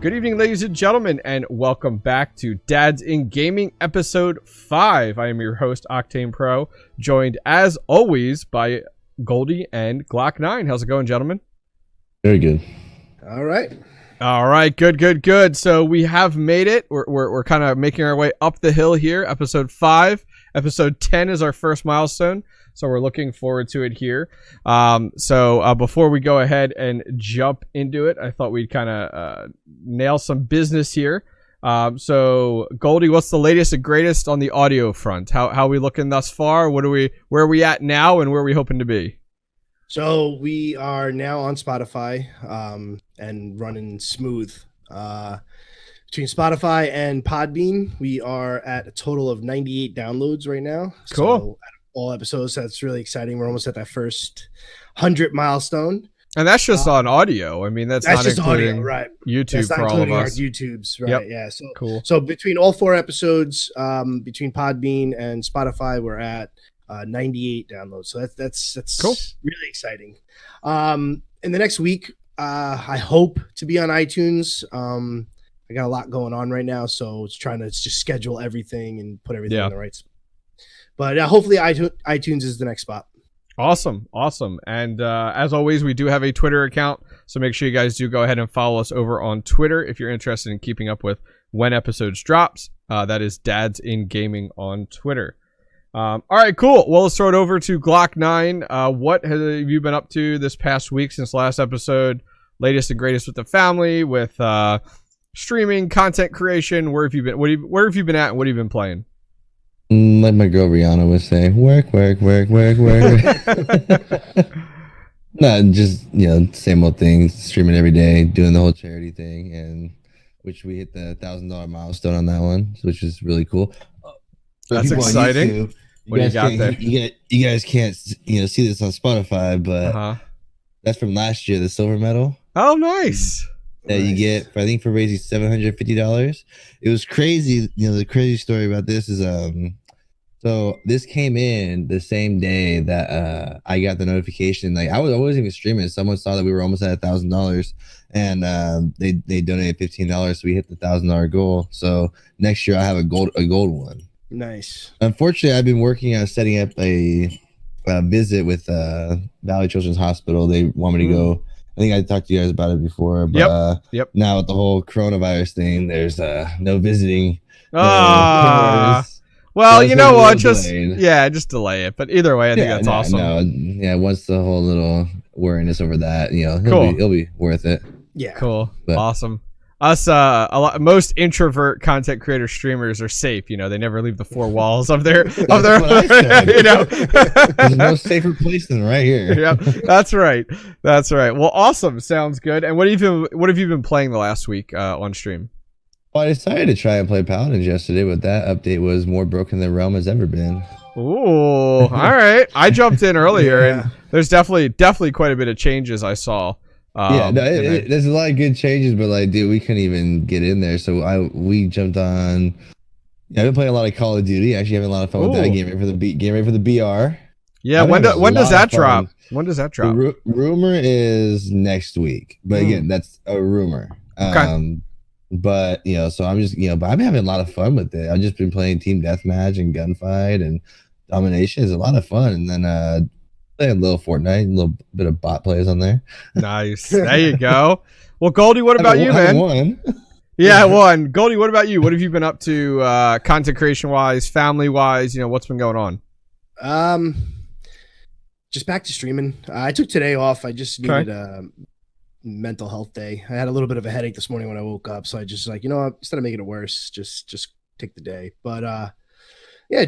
Good evening, ladies and gentlemen, and welcome back to Dads in Gaming episode 5. I am your host, Octane Pro, joined as always by Goldie and Glock9. How's it going, gentlemen? Very good. All right. All right, good. So we have made it. We're kind of making our way up the hill here. Episode 5. Episode 10 is our first milestone, so we're looking forward to it here. So before we go ahead and jump into it, I thought we'd kind of nail some business here. So Goldie, what's the latest and greatest on the audio front? How are we looking thus far? Where are we at now, and where are we hoping to be? So we are now on Spotify and running smooth. Between Spotify and Podbean, we are at a total of 98 downloads right now. Cool. So out of all episodes, that's really exciting. We're almost at that first 100 milestone. And that's just on audio. I mean, that's not just including audio, right? YouTube That's not for all of including our us. YouTubes, right? Yep. Yeah. So Cool. So between all 4 episodes, between Podbean and Spotify, we're at 98 downloads. So that's Cool. Really exciting. In the next week, I hope to be on iTunes. I got a lot going on right now, so it's trying to just schedule everything and put everything in the right spot. But hopefully iTunes is the next spot. Awesome. And as always, we do have a Twitter account, so make sure you guys do go ahead and follow us over on Twitter if you're interested in keeping up with when episodes drops. That is Dads in Gaming on Twitter. All right, cool. Well, let's throw it over to Glock9. What have you been up to this past week since last episode? Latest and greatest with the family, with streaming, content creation. Where have you been? Where have you been at, and what have you been playing? Like my girl Rihanna would say, work. No, just, same old thing, streaming every day, doing the whole charity thing, and which we hit the $1,000 milestone on that one, which is really cool. That's exciting. What do you got there? You guys can't, see this on Spotify, but that's from last year, the silver medal. Oh, nice. That you get, I think, for raising $750. It was crazy. The crazy story about this is, so this came in the same day that I got the notification. Like I wasn't even streaming. Someone saw that we were almost at $1,000, and they donated $15, so we hit the $1,000 goal. So next year I have a gold one. Nice. Unfortunately, I've been working on setting up a visit with Valley Children's Hospital. They want me to go. I think I talked to you guys about it before, but yep. Now with the whole coronavirus thing, there's no visiting. Well, you know what? Just delay it. But either way, I think that's awesome. Once the whole little wariness over that, cool. It'll be worth it. Yeah, cool, awesome. Us, most introvert content creator streamers are safe. They never leave the 4 walls of their. There's no safer place than right here. Yep, that's right. Well, awesome. Sounds good. And what have you been playing the last week on stream? Well, I decided to try and play Paladins yesterday, but that update was more broken than Realm has ever been. Ooh, all right. I jumped in earlier, and there's definitely quite a bit of changes I saw. There's a lot of good changes, but we couldn't even get in there. So we jumped on. I've been playing a lot of Call of Duty. Actually, having a lot of fun with that. Getting ready for the BR. Yeah, when does that drop? When does that drop? The rumor is next week, but again, that's a rumor. Okay. But so I'm just but I've been having a lot of fun with it. I've just been playing team deathmatch and gunfight and domination. It's a lot of fun, and then playing a little Fortnite, a little bit of bot plays on there. Nice. There you go. Well, Goldie, what about you, man? Won. Yeah, I won. Goldie, what about you? What have you been up to content creation wise, family wise? What's been going on? Just back to streaming. I took today off. I just needed a mental health day. I had a little bit of a headache this morning when I woke up, so I just instead of making it worse, just take the day. But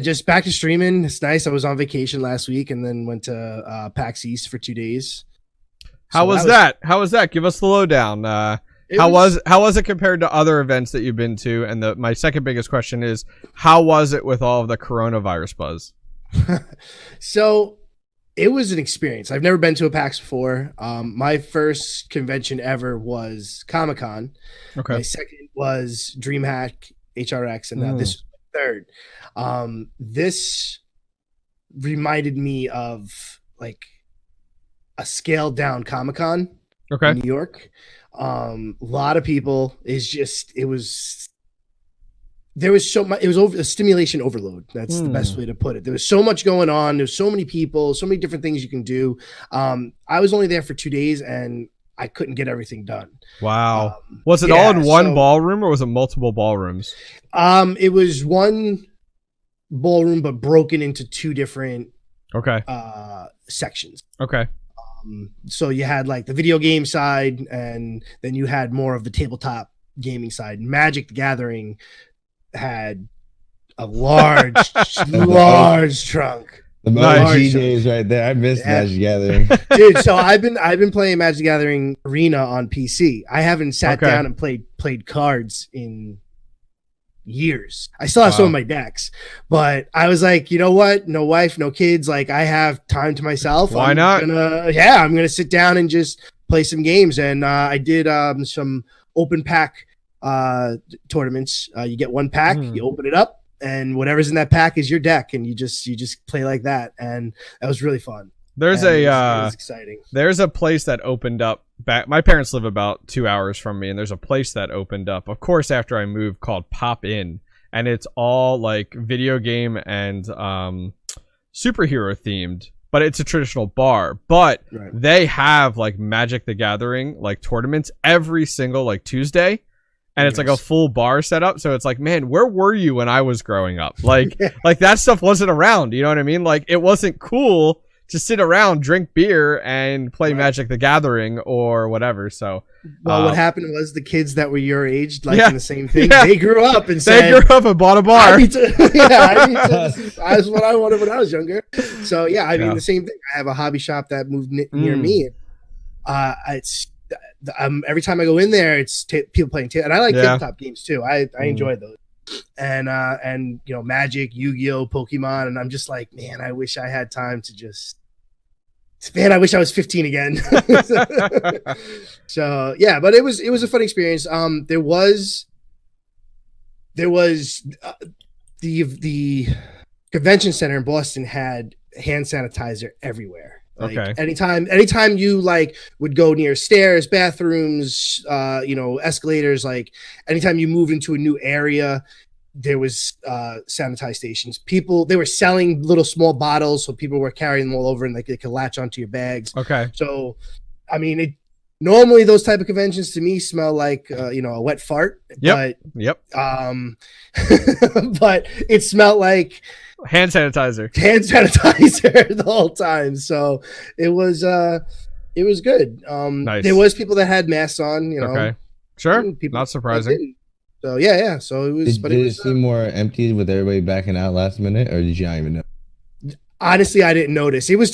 just back to streaming. It's nice. I was on vacation last week and then went to PAX East for 2 days. How was that? How was that? Give us the lowdown. How was it compared to other events that you've been to? And my second biggest question is, how was it with all of the coronavirus buzz? So it was an experience. I've never been to a PAX before. My first convention ever was Comic-Con. Okay. My second was DreamHack HRX, and now this is my third. This reminded me of a scaled down Comic-Con in New York. A lot of people. There was so much. It was a stimulation overload. That's the best way to put it. There was so much going on. There's so many people, so many different things you can do. I was only there for 2 days and I couldn't get everything done. Wow. Was it all in one ballroom or was it multiple ballrooms? It was one ballroom, but broken into 2 different sections. Okay. So you had like the video game side, and then you had more of the tabletop gaming side. Magic the Gathering had a large, large trunk. The OG days right there. I missed Magic Gathering. Dude, so I've been playing Magic Gathering Arena on PC. I haven't sat down and played cards in years. I still have some of my decks, but I was like, you know what? No wife, no kids. Like, I have time to myself. Why not? I'm gonna sit down and just play some games. And I did some open pack tournaments. You get 1 pack, you open it up, and whatever's in that pack is your deck, and you just play like that. And that was really fun. There's it was exciting. There's a place that opened up back. My parents live about 2 hours from me, and there's a place that opened up, of course, after I moved, called Pop In, and it's all like video game and superhero themed, but it's a traditional bar. But they have like Magic the Gathering like tournaments every single like Tuesday. And it's like a full bar setup. So it's like, man, where were you when I was growing up? Like, like that stuff wasn't around. You know what I mean? Like, it wasn't cool to sit around, drink beer, and play Magic the Gathering or whatever. So, what happened was the kids that were your age, like in the same thing, they grew up and said, they grew up and bought a bar. I need to, that's what I wanted when I was younger. So I mean, the same thing. I have a hobby shop that moved near me. It's every time I go in there, it's people playing and I like tabletop games too. I enjoy those. And you know, Magic, Yu-Gi-Oh, Pokemon, and I'm just like, man, I wish I had time to just. Man, I wish I was 15 again. So but it was a fun experience. There was the convention center in Boston had hand sanitizer everywhere. Like, anytime you like would go near stairs, bathrooms, escalators, like anytime you moved into a new area, there was sanitized stations. They were selling little small bottles, so people were carrying them all over, and they could latch onto your bags. So I mean, normally those type of conventions to me smell like a wet fart. But it smelled like hand sanitizer the whole time. So it was good. Nice. There was people that had masks on, Sure. Not surprising. So so it was. Did it seem more empty with everybody backing out last minute, or did you not even know? Honestly, I didn't notice. It was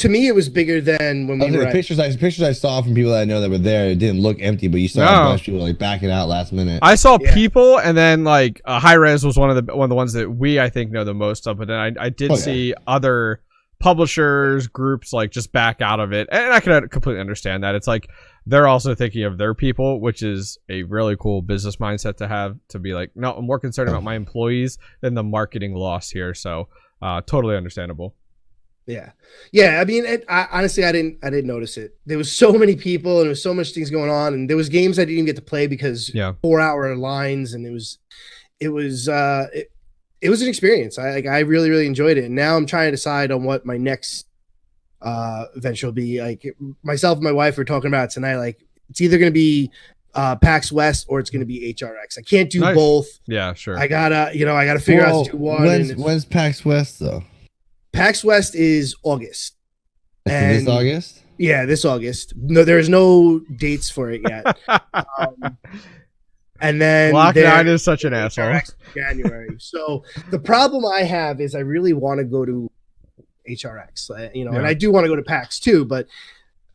bigger than when we were. The pictures I saw from people that I know that were there, it didn't look empty, but you saw a bunch of people like backing out last minute. I saw people, and then like High Res was one of the ones that I think know the most of. But then I did see other publishers groups like just back out of it, and I can completely understand that. It's like they're also thinking of their people, which is a really cool business mindset to have, to be like, no, I'm more concerned about my employees than the marketing loss here. So totally understandable. Yeah. I mean, honestly, I didn't notice it. There was so many people, and there was so much things going on, and there was games I didn't even get to play because 4-hour lines, and it was an experience. I really, really enjoyed it, and now I'm trying to decide on what my next venture will be. Like, myself and my wife were talking about it tonight. Like, it's either going to be PAX West or it's going to be HRX. I can't do both. Yeah, sure. I gotta figure out to do one. When's PAX West though? PAX West is August. This August? Yeah, this August. No, there's no dates for it yet. And then Lockdown is such an asshole. January. So the problem I have is I really want to go to HRX, and I do want to go to PAX too, but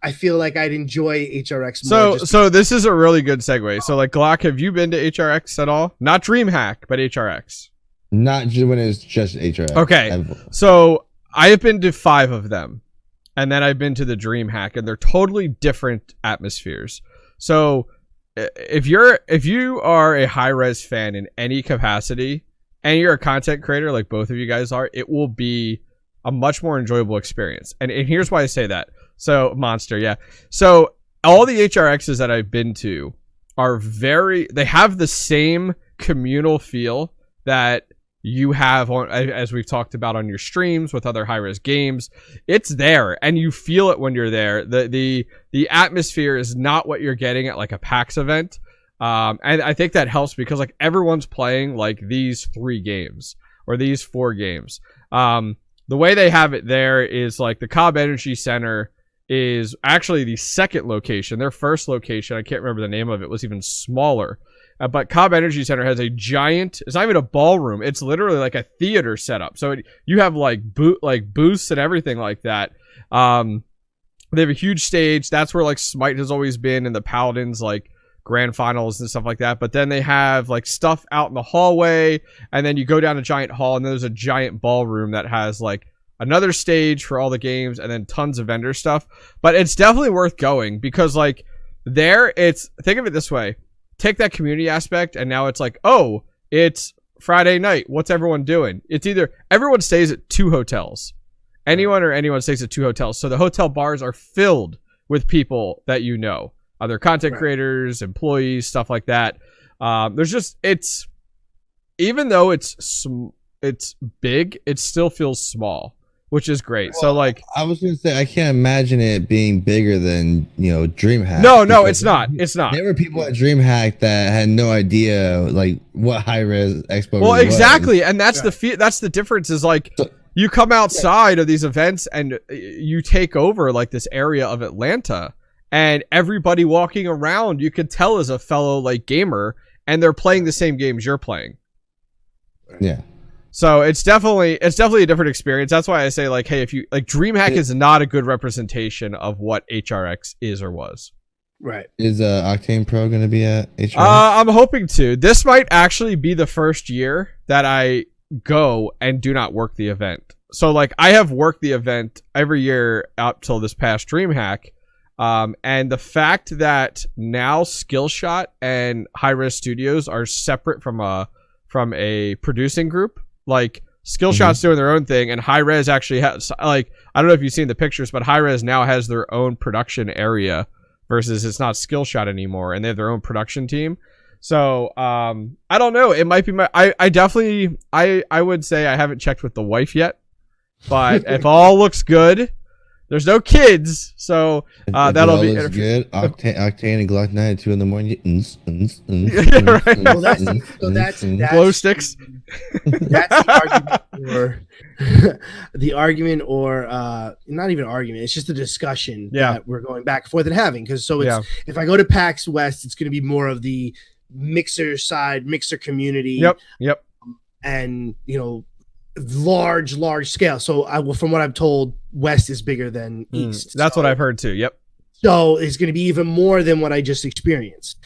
I feel like I'd enjoy HRX more. So this is a really good segue. So like, Glock, have you been to HRX at all? Not DreamHack, but HRX. Not when it's just HRX. Okay. So I have been to 5 of them, and then I've been to the DreamHack, and they're totally different atmospheres. So if you are a High Res fan in any capacity, and you're a content creator like both of you guys are, it will be a much more enjoyable experience. And here's why I say that. So Monster, yeah. So all the HRXs that I've been to, they have the same communal feel that you have on, as we've talked about on your streams with other high-res games. It's there, and you feel it when you're there. The atmosphere is not what you're getting at like a PAX event. And I think that helps because like everyone's playing like these 3 games or these 4 games. The way they have it there is like the Cobb Energy Center is actually the second location. Their first location, I can't remember the name of it, was even smaller. But Cobb Energy Center has a giant, it's not even a ballroom. It's literally like a theater setup. So you have like booths and everything like that. They have a huge stage. That's where like Smite has always been, and the Paladins like grand finals and stuff like that. But then they have like stuff out in the hallway, and then you go down a giant hall, and there's a giant ballroom that has like another stage for all the games, and then tons of vendor stuff. But it's definitely worth going because like there, think of it this way. Take that community aspect, and now it's like, oh, it's Friday night. What's everyone doing? It's either everyone stays at 2 hotels. Anyone stays at 2 hotels. So the hotel bars are filled with people that you know, other content creators, employees, stuff like that. Even though it's big, it still feels small, which is great. Well, so like, I was gonna say, I can't imagine it being bigger than DreamHack. No, it's not. It's not. There were people at DreamHack that had no idea like what high res expo. Well, really exactly, was. and that's that's the difference. Is like you come outside of these events and you take over like this area of Atlanta, and everybody walking around, you could tell is a fellow like gamer, and they're playing the same games you're playing. Yeah. So it's definitely a different experience. That's why I say like, hey, if you like DreamHack is not a good representation of what HRX is or was. Right. Is Octane Pro going to be at HRX? I'm hoping to. This might actually be the first year that I go and do not work the event. So like I have worked the event every year up till this past DreamHack. And the fact that now Skillshot and Hi-Res Studios are separate from a producing group. Like Skillshot's doing their own thing, and Hi-Res actually has like, I don't know if you've seen the pictures, but Hi-Res now has their own production area versus it's not Skillshot anymore, and they have their own production team. So I don't know. It might be I would say I haven't checked with the wife yet, but if all looks good, there's no kids, so that'll be good. Octane and Glock 9 at 2 in the morning. Yeah, right. Well, that's glow sticks. That's the argument, or not even argument. It's just a discussion that we're going back and forth and having. Because if I go to PAX West, it's going to be more of the mixer side, mixer community. Yep. And large scale. So from what I'm told, West is bigger than East. That's what I've heard too. Yep. So it's going to be even more than what I just experienced.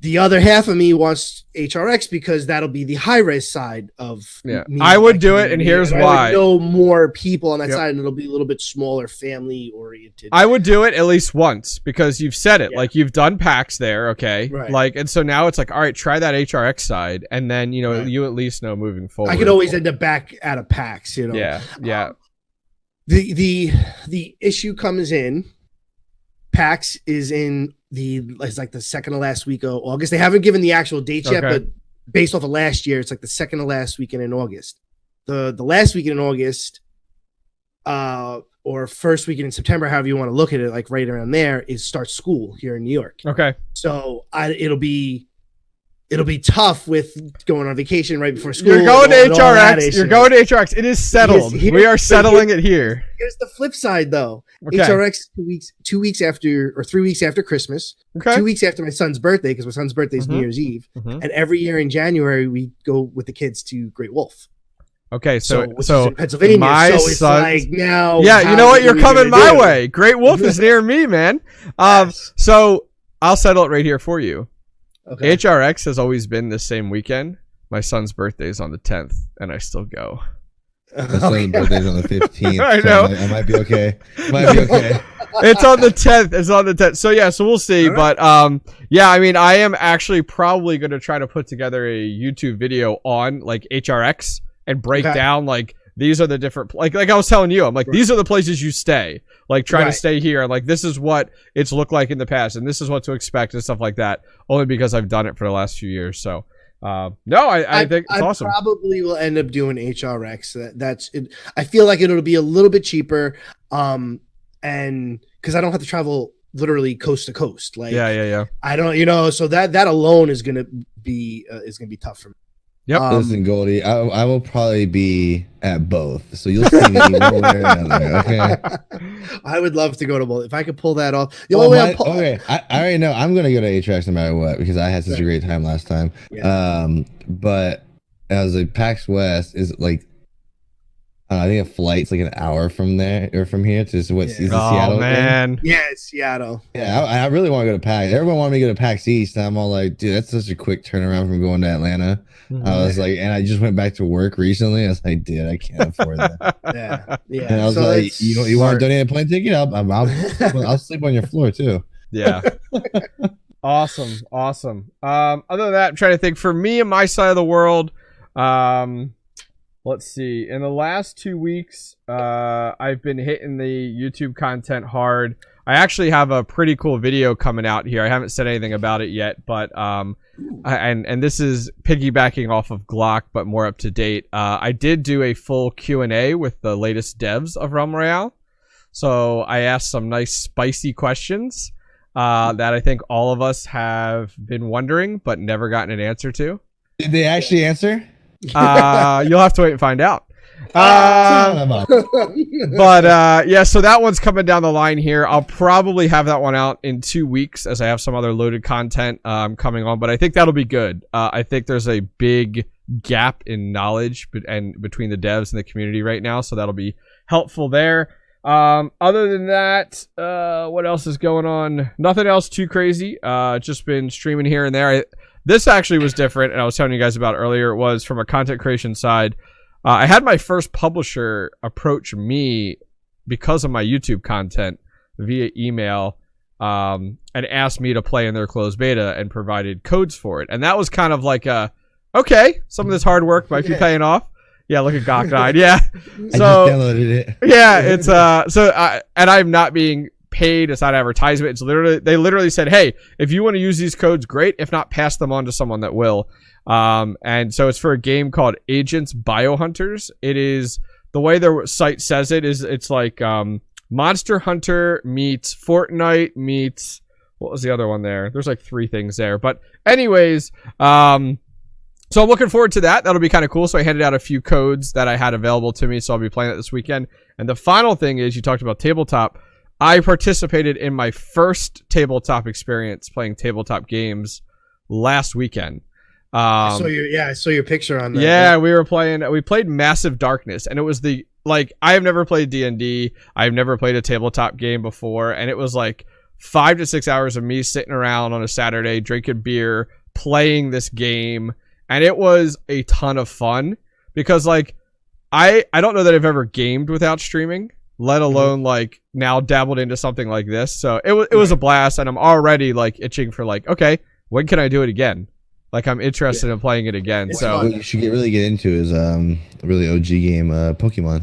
The other half of me wants HRX because that'll be the high-res side of me. I would do it, and here's why. I would know more people on that side, and it'll be a little bit smaller, family-oriented. I would do it at least once because you've said it. Like, you've done PAX there, okay? Right. Like, and so now it's like, all right, try that HRX side, and then, you at least know moving forward. I could always end up back at a PAX, Yeah. The issue comes in. PAX is it's like the second to last week of August. They haven't given the actual dates yet, but based off of last year, it's like the second to last weekend in August. The last weekend in August, or first weekend in September, however you want to look at it, like right around there, starts school here in New York. Okay. So it'll be tough with going on vacation right before school. You're going to HRX. You're going to HRX. It is settled. We are settling it here. Here's the flip side, though. Okay. HRX 2 weeks after, or 3 weeks after Christmas. Okay. 2 weeks after my son's birthday, because my son's birthday is New Year's Eve. And every year in January, we go with the kids to Great Wolf. Okay, so in Pennsylvania. My it's like now. Yeah, you know what? You're coming my way. Great Wolf is near me, man. So I'll settle it right here for you. Okay. HRX has always been the same weekend. My son's birthday is on the 10th, and I still go. My son's birthday's on the 15th. I know. So I might be okay. It's on the 10th. So yeah, so we'll see. Right. But I mean, I am actually probably going to try to put together a YouTube video on like HRX and break down like these are the different like I was telling you, I'm like, these are the places you stay. Like try to stay here. Like this is what it's looked like in the past, and this is what to expect and stuff like that. Only because I've done it for the last few years. So no, I think it's awesome. I probably will end up doing HRX. That's it. I feel like it'll be a little bit cheaper. And because I don't have to travel literally coast to coast. Like yeah. I don't, so that alone is gonna be tough for me. Yep. Listen, Goldie, I will probably be at both, so you'll see me one way or another. Okay. I would love to go to both if I could pull that off. The only way okay, I already know I'm gonna go to HRX no matter what because I had such a great time last time. Yeah. But I was like, PAX West is like, I think a flight's like an hour from there or from here to what is Seattle? Oh man, again? Yeah, it's Seattle. Yeah, I really want to go to PAX. Everyone wanted me to go to PAX East, and I'm all like, dude, that's such a quick turnaround from going to Atlanta. I was like, and I just went back to work recently. I was like, dude, I can't afford that. Yeah. And I was like, you want to donate a plane ticket? I'll sleep on your floor too. Yeah. Awesome. Other than that, I'm trying to think for me and my side of the world. Let's see. In the last 2 weeks, I've been hitting the YouTube content hard. I actually have a pretty cool video coming out here. I haven't said anything about it yet, but and this is piggybacking off of Glock, but more up to date. I did do a full Q&A with the latest devs of Realm Royale. So I asked some nice spicy questions that I think all of us have been wondering, but never gotten an answer to. Did they actually answer? You'll have to wait and find out. But yeah, so that one's coming down the line here. I'll probably have that one out in 2 weeks as I have some other loaded content coming on, but I think that'll be good. I think there's a big gap in knowledge between the devs and the community right now, so that'll be helpful there. Other than that, what else is going on? Nothing else too crazy. Just been streaming here and there. This actually was different, and I was telling you guys about earlier. It was from a content creation side. I had my first publisher approach me because of my YouTube content via email and asked me to play in their closed beta and provided codes for it. And that was kind of like okay, some of this hard work might be paying off. Yeah, look at Gok9. Yeah. So, I just downloaded it. Yeah, it's and I'm not being paid. It's not advertisement. It's they literally said, hey, if you want to use these codes, great. If not, pass them on to someone that will. And so it's for a game called Agents Biohunters. It is, the way their site says it is, it's like Monster Hunter meets Fortnite meets, what was the other one there? There's like 3 things there. But anyways, so I'm looking forward to that. That'll be kind of cool. So I handed out a few codes that I had available to me. So I'll be playing that this weekend. And the final thing is, you talked about tabletop. I participated in my first tabletop experience playing tabletop games last weekend. I saw your picture on that. Yeah, we played Massive Darkness, and it was I have never played D&D. I've never played a tabletop game before, and it was like 5 to 6 hours of me sitting around on a Saturday, drinking beer, playing this game, and it was a ton of fun because I don't know that I've ever gamed without streaming, let alone now dabbled into something like this. So it was a blast, and I'm already itching for okay, when can I do it again? I'm interested in playing it again. So what you should really get into is a really OG game, Pokemon.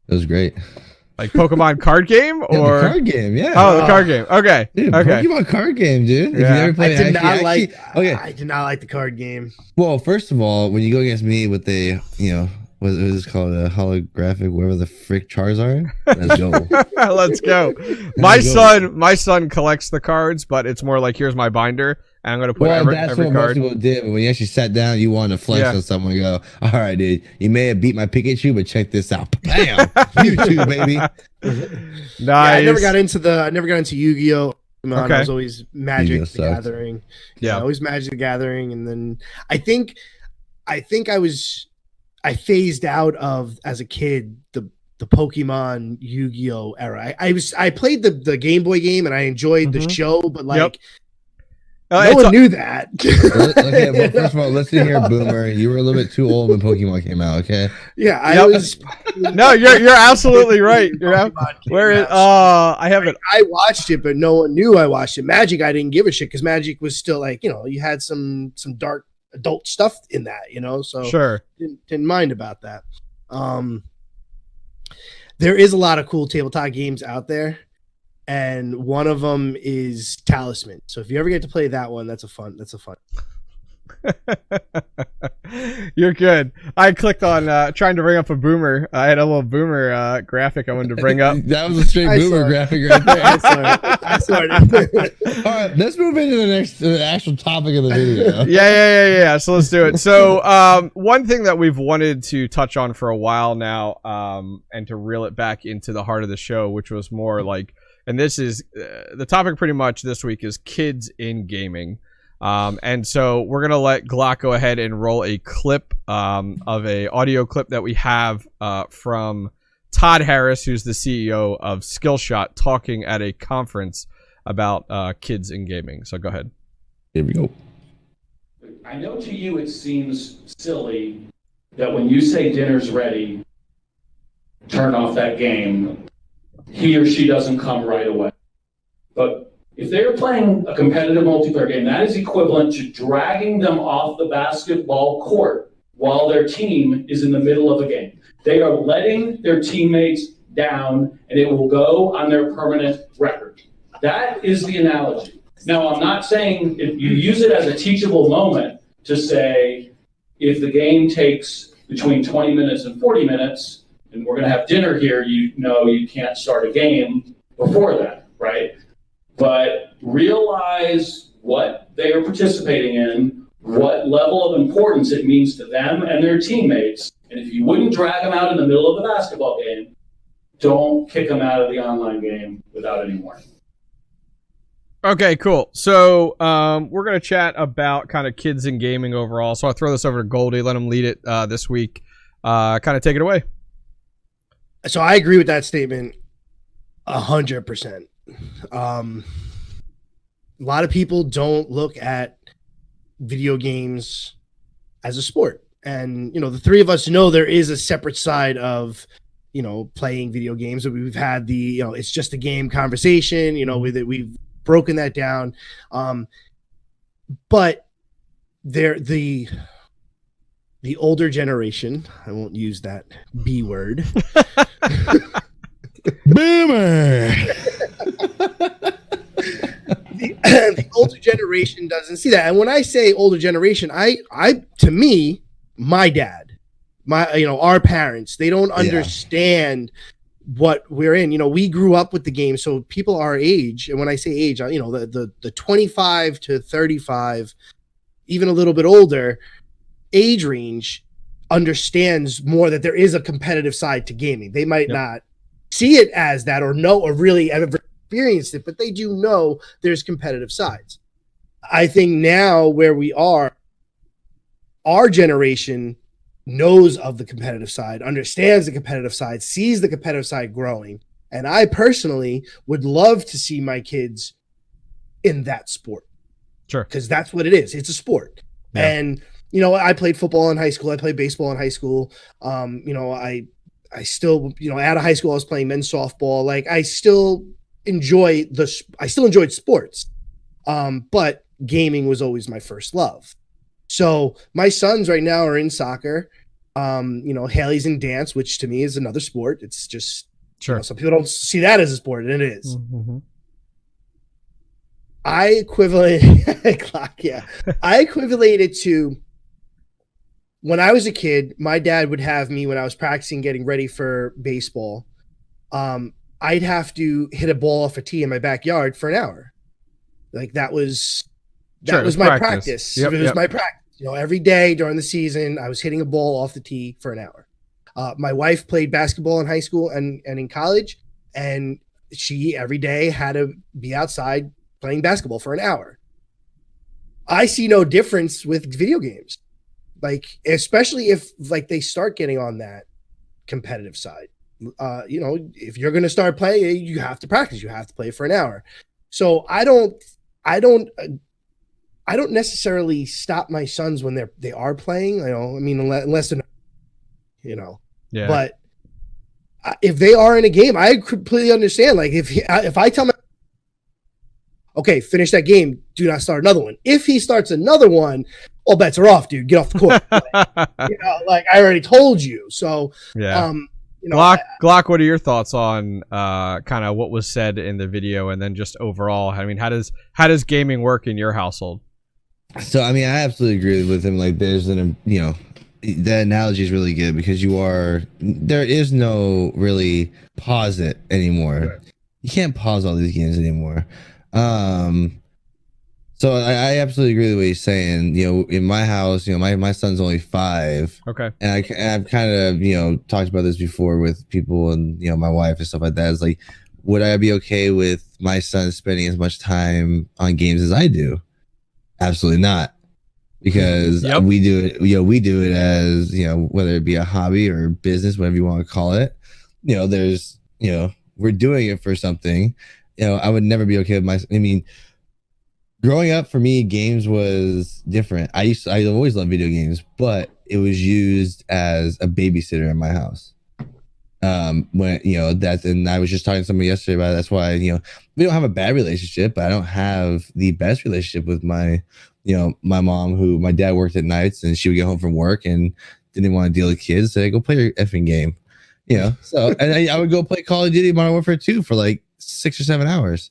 It was great. Like Pokemon card game or the card game? Yeah. Oh, the card game. Okay. Dude, okay. Pokemon card game, dude. Yeah. If you never played I did not like the card game. Well, first of all, when you go against me with the what is this called, a holographic, whatever the frick Charizard? Let's go. Let's go. My son collects the cards, but it's more like, here's my binder, and I'm gonna put every what card. Most people did, but when you actually sat down, you wanted to flex on someone and go, all right, dude, you may have beat my Pikachu, but check this out. Bam! You too, baby. Nice. Yeah, I never got into Yu-Gi-Oh! Okay. I was always Magic the Gathering. Yeah, always Magic the Gathering, and then I think I phased out of, as a kid, the Pokemon Yu-Gi-Oh era. I played the Game Boy game and I enjoyed the show, but no one knew that. Okay, well, first of all, listen here, Boomer. You were a little bit too old when Pokemon came out. Okay. Yeah, I was. No, you're absolutely right. I haven't. I watched it, but no one knew I watched it. Magic, I didn't give a shit because Magic was still you had some dark adult stuff in that, so sure, didn't mind about that. There is a lot of cool tabletop games out there, and one of them is Talisman. So if you ever get to play that one, that's a fun. You're good. I clicked on trying to bring up a boomer. I had a little boomer graphic I wanted to bring up. That was a straight boomer graphic right there. I saw it. All right, let's move into the actual topic of the video. Yeah. So let's do it. So one thing that we've wanted to touch on for a while now, and to reel it back into the heart of the show, which was more like, and this is the topic pretty much this week is kids in gaming. And so we're going to let Glock go ahead and roll a clip of a audio clip that we have from Todd Harris, who's the CEO of Skillshot, talking at a conference about kids in gaming. So go ahead. Here we go. I know to you it seems silly that when you say dinner's ready, turn off that game, he or she doesn't come right away. But if they're playing a competitive multiplayer game, that is equivalent to dragging them off the basketball court while their team is in the middle of a game. They are letting their teammates down, and it will go on their permanent record. That is the analogy. Now, I'm not saying if you use it as a teachable moment to say, if the game takes between 20 minutes and 40 minutes, and we're going to have dinner here, you know you can't start a game before that, right? But realize what they are participating in, what level of importance it means to them and their teammates. And if you wouldn't drag them out in the middle of the basketball game, don't kick them out of the online game without any warning. Okay, cool. So we're going to chat about kind of kids in gaming overall. So I'll throw this over to Goldie, let him lead it this week. Kind of take it away. So I agree with that statement 100%. A lot of people don't look at video games as a sport, and the three of us know there is a separate side of playing video games. We've had the it's just a game conversation, we've broken that down, but the older generation, I won't use that B word. Boomer. The older generation doesn't see that. And when I say older generation, I to me, my dad, our parents, they don't understand what we're in. We grew up with the game. So people our age, and when I say age, the 25 to 35, even a little bit older age range understands more that there is a competitive side to gaming. They might not see it as that or know or really ever experienced it, but they do know there's competitive sides. I think now where we are, our generation knows of the competitive side, understands the competitive side, sees the competitive side growing. And I personally would love to see my kids in that sport. Sure. Because that's what it is. It's a sport. Yeah. And, I played football in high school. I played baseball in high school. I still, out of high school, I was playing men's softball. Like I still enjoyed sports. But gaming was always my first love. So my sons right now are in soccer. Haley's in dance, which to me is another sport. It's just, sure. Some people don't see that as a sport, and it is. Mm-hmm. I equivalent it to when I was a kid, my dad would have me when I was practicing getting ready for baseball. I'd have to hit a ball off a tee in my backyard for an hour. Like that was my practice. Yep, it was my practice. Every day during the season, I was hitting a ball off the tee for an hour. My wife played basketball in high school and in college, and she every day had to be outside playing basketball for an hour. I see no difference with video games. Like, especially if they start getting on that competitive side. If you're going to start playing, you have to practice. You have to play for an hour. So I don't necessarily stop my sons when they are playing. Unless they're, Yeah. But if they are in a game, I completely understand. Like if I tell my, okay, finish that game, do not start another one. If he starts another one, all bets are off, dude. Get off the court. I already told you. So, yeah. Glock, what are your thoughts on kind of what was said in the video, and then just overall? I mean, how does gaming work in your household? So I mean, I absolutely agree with him. Like, there's that analogy is really good because there is no really pause it anymore. Right. You can't pause all these games anymore. So I absolutely agree with what he's saying. In my house, my son's only 5. Okay. And I've kind of, talked about this before with people and, my wife and stuff like that. It's like, would I be okay with my son spending as much time on games as I do? Absolutely not. Because we do it as, whether it be a hobby or business, whatever you want to call it, we're doing it for something. I would never be okay with growing up for me, games was different. I always loved video games, but it was used as a babysitter in my house. And I was just talking to somebody yesterday about it. That's why, we don't have a bad relationship, but I don't have the best relationship with my mom, who my dad worked at nights, and she would get home from work and didn't want to deal with kids. So go play your effing game, so, and I would go play Call of Duty Modern Warfare 2 for like 6 or 7 hours.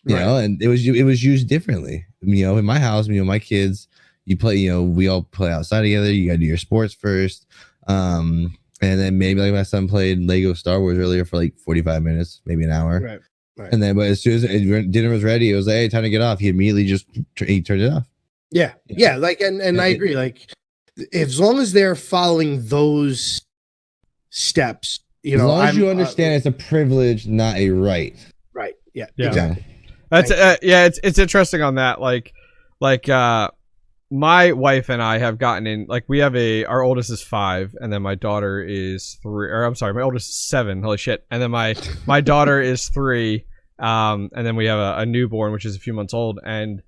And it was used differently. In my house, my kids, you play, we all play outside together. You gotta do your sports first. And then maybe like my son played Lego Star Wars earlier for like 45 minutes, maybe an hour. Right. And then, but as soon as dinner was ready, it was like, hey, time to get off. He immediately he turned it off. Yeah. Like, and I agree. Like, as long as they're following those steps, as long as you understand it's a privilege, not a right. Right. Yeah. Exactly. That's it's interesting on that. Like my wife and I have gotten in, like, we have our oldest is 5, and then my daughter is 3, or I'm sorry, my oldest is 7. Holy shit. And then my daughter is 3. And then we have a newborn, which is a few months old. And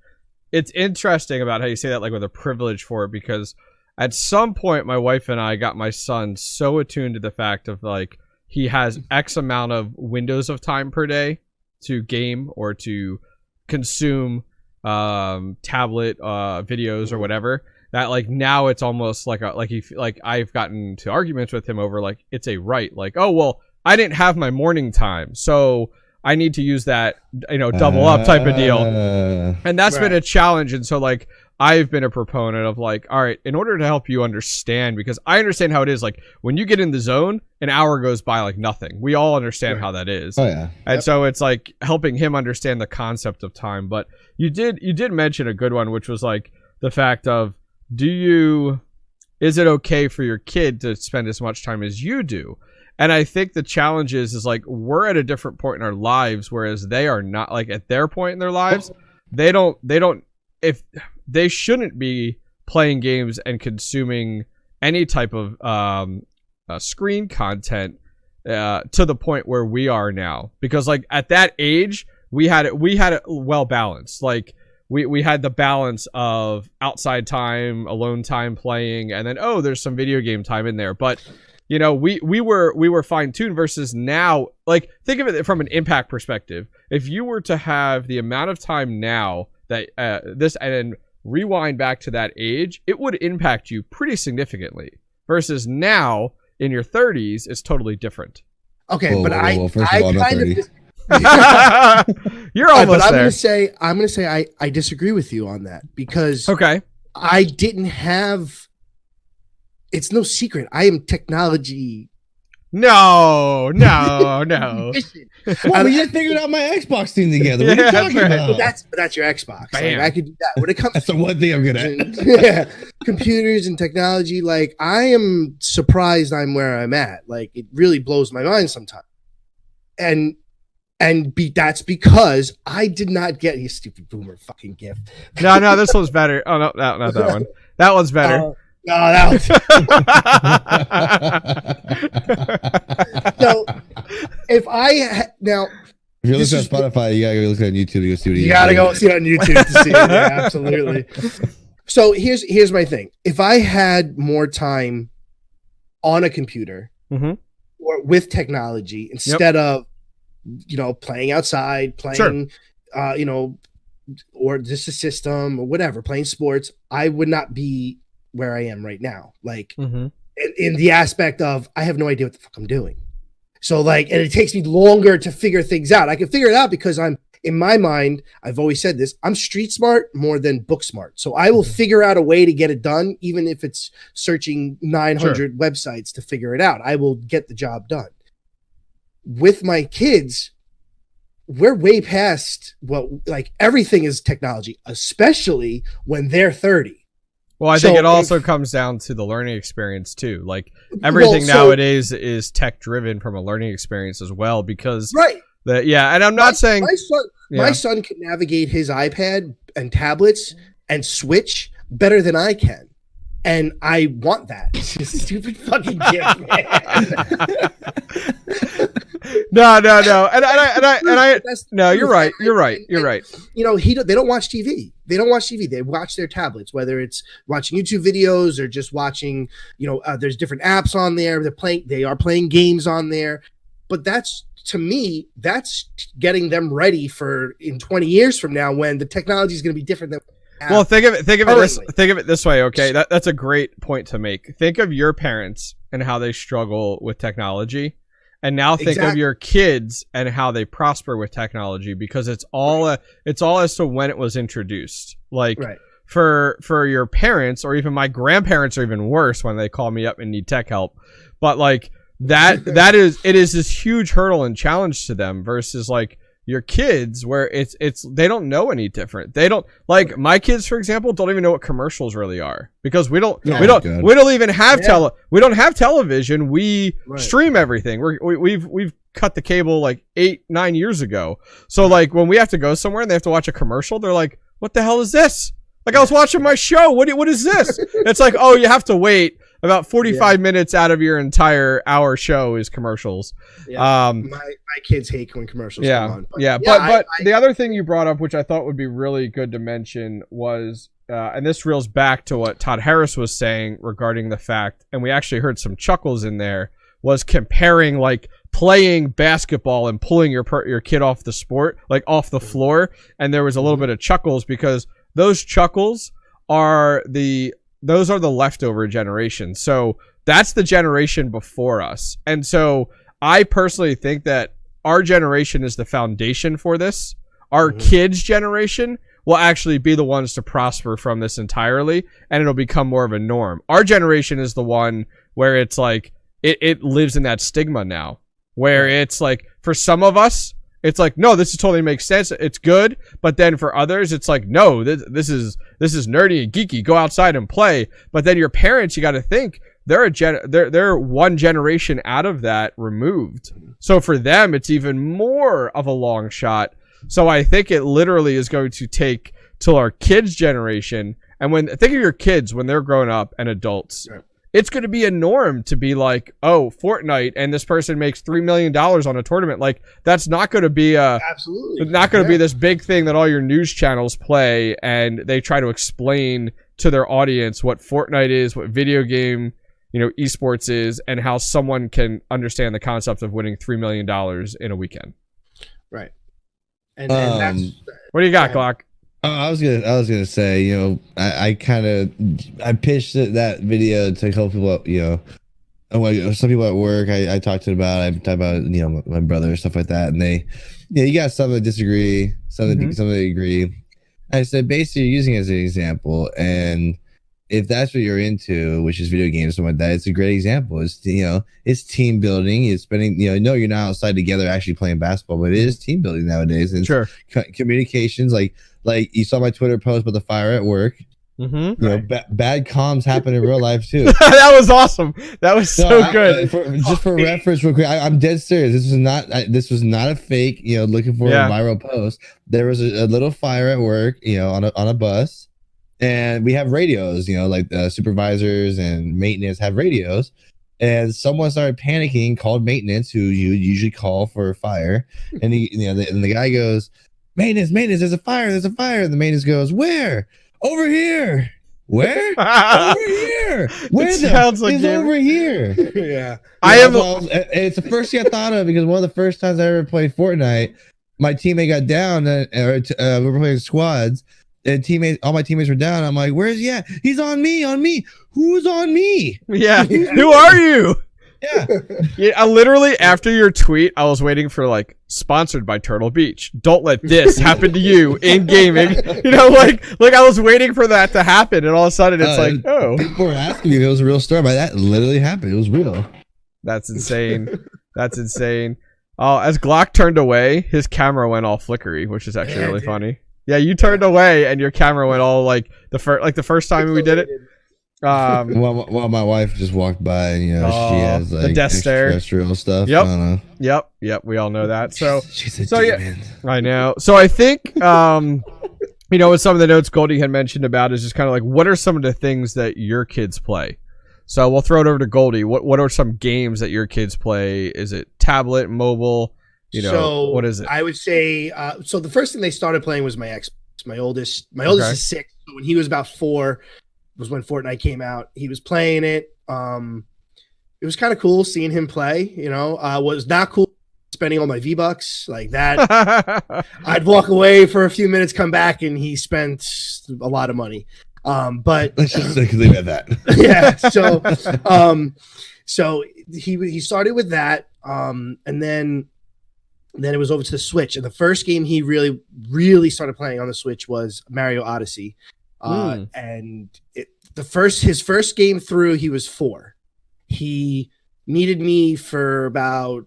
it's interesting about how you say that, like, with a privilege for it, because at some point my wife and I got my son so attuned to the fact of, like, he has X amount of windows of time per day to game or to consume tablet videos or whatever, that like now it's almost like I've gotten to arguments with him over, like, it's a right, like, oh well, I didn't have my morning time, so I need to use that, double up type of deal. And that's been a challenge. And so, like, I've been a proponent of, like, all right, in order to help you understand, because I understand how it is, like, when you get in the zone, an hour goes by like nothing. We all understand how that is. Oh yeah. And so it's like helping him understand the concept of time. But you did mention a good one, which was like the fact of, is it okay for your kid to spend as much time as you do? And I think the challenge is like, we're at a different point in our lives, whereas they are not, like, at their point in their lives, they shouldn't be playing games and consuming any type of screen content to the point where we are now, because, like, at that age we had it well balanced. Like, we had the balance of outside time, alone time playing, and then there's some video game time in there. But we were fine-tuned versus now. Like, think of it from an impact perspective. If you were to have the amount of time now that this, and then rewind back to that age, it would impact you pretty significantly. Versus now in your 30s, it's totally different. Okay, first of all, I'm not 30. You're almost but there. I'm gonna say I disagree with you on that, because I didn't have. It's no secret. I am technology. No. Well, we just figured out my Xbox thing together. What are you talking about? That's your Xbox. Like, I could do that. When it comes that's the one thing I'm good at. Yeah, computers and technology. Like, I am surprised I'm where I'm at. Like, it really blows my mind sometimes. That's because I did not get you stupid boomer fucking gift. No, this one's better. Oh no, not that one. That one's better. No, that was. So, if you're listening on Spotify, you gotta go look on YouTube to go see what you gotta go see it on YouTube to see it. Yeah, absolutely. So here's my thing. If I had more time on a computer or with technology instead of playing outside, playing or just a system or whatever, playing sports, I would not be where I am right now. Like, in the aspect of I have no idea what the fuck I'm doing. So like, and it takes me longer to figure things out. I can figure it out because I'm, in my mind, I've always said this, I'm street smart more than book smart. So I will figure out a way to get it done, even if it's searching 900 websites to figure it out. I will get the job done. With my kids, we're way past like everything is technology, especially when they're 30. Well, I think it also comes down to the learning experience too. Like everything nowadays is tech driven from a learning experience as well, because and I'm not saying my son can navigate his iPad and tablets and Switch better than I can. And I want that. Stupid fucking kid, man. No. And I no, you're right. You're right. You know, they don't watch TV. They don't watch TV. They watch their tablets, whether it's watching YouTube videos or just watching, there's different apps on there. They are playing games on there. But that's, to me, that's getting them ready for in 20 years from now when the technology is going to be different than. Well, think of it this way. Okay, that's a great point to make. Think of your parents and how they struggle with technology, and now think of your kids and how they prosper with technology, because it's all as to when it was introduced. Like for your parents, or even my grandparents are even worse when they call me up and need tech help. But like it is this huge hurdle and challenge to them versus like your kids, where it's they don't know any different. They don't, like my kids, for example, don't even know what commercials really are, because we don't even have we don't have television. We stream everything. We've cut the cable like 8-9 years ago. So like when we have to go somewhere and they have to watch a commercial, they're like, "What the hell is this?" Like, I was watching my show. What is this? It's like, oh, you have to wait about 45 minutes out of your entire hour show is commercials. Yeah. My kids hate when commercials come on. But the other thing you brought up, which I thought would be really good to mention, was, and this reels back to what Todd Harris was saying regarding the fact, and we actually heard some chuckles in there, was comparing like playing basketball and pulling your kid off the sport, like off the floor. And there was a little bit of chuckles, because those chuckles are the leftover generation. So that's the generation before us. And so I personally think that our generation is the foundation for this. Our kids' generation will actually be the ones to prosper from this entirely, and it'll become more of a norm. Our generation is the one where it's like, it lives in that stigma now, where it's like, for some of us, it's like, no, this totally makes sense. It's good. But then for others, it's like, no, this is nerdy and geeky. Go outside and play. But then your parents, you got to think, they're one generation out of that removed. So for them, it's even more of a long shot. So I think it literally is going to take till our kids' generation. And think of your kids when they're grown up and adults. Yeah. It's going to be a norm to be like, oh, Fortnite, and this person makes $3 million on a tournament. Like, that's not going to be be this big thing that all your news channels play, and they try to explain to their audience what Fortnite is, what video game, esports is, and how someone can understand the concept of winning $3 million in a weekend. Right. And that's, what do you got, Glock? I was gonna say, I pitched that video to a couple people, some people at work. I talked to them about. I talked about my brother, stuff like that, and they, you got some that disagree, some that agree. I said basically you're using it as an example, and if that's what you're into, which is video games, something like that, it's a great example. It's it's team building. It's spending you're not outside together actually playing basketball, but it is team building nowadays. And communications, like you saw my Twitter post about the fire at work. Bad comms happen in real life too. That was awesome. That was so good. For reference, real quick, I'm dead serious. This was not a fake. Looking for a viral post. There was a little fire at work. On a bus. And we have radios, like the supervisors and maintenance have radios. And someone started panicking, called maintenance, who you would usually call for a fire. And the guy goes, maintenance, there's a fire. And the maintenance goes, where? Over here. Where? Over here. Where the is over here? Yeah. It's the first thing I thought of, because one of the first times I ever played Fortnite, my teammate got down, we were playing squads. all my teammates were down. I'm like, where's he at? He's on me, on me. Who's on me? Yeah. Who are you? Yeah. Yeah, I literally, after your tweet, I was waiting for like sponsored by Turtle Beach. Don't let this happen to you in gaming. You know, like I was waiting for that to happen, and all of a sudden it's like, oh, people were asking me if it was a real story, but that literally happened. It was real. that's insane. That's insane. Oh, as Glock turned away, his camera went all flickery, which is actually really funny. Yeah, you turned away and your camera went all like the first time we did it. Well, my wife just walked by, and she has like the death stare, extraterrestrial stuff. Yep. I don't know. Yep. We all know that. So she's a demon. Yeah, I know. So I think with some of the notes Goldie had mentioned about is just kind of like, what are some of the things that your kids play? So we'll throw it over to Goldie. What are some games that your kids play? Is it tablet, mobile? So what is it? I would say so the first thing they started playing was my Xbox. My oldest is 6. So when he was about 4 was when Fortnite came out. He was playing it. It was kind of cool seeing him play. Was not cool spending all my V-Bucks like that. I'd walk away for a few minutes, come back, and he spent a lot of money. But let's just leave it at that. Yeah. So he started with that, and then it was over to the Switch. And the first game he really started playing on the Switch was Mario Odyssey. And his first game through, he was 4. He needed me for about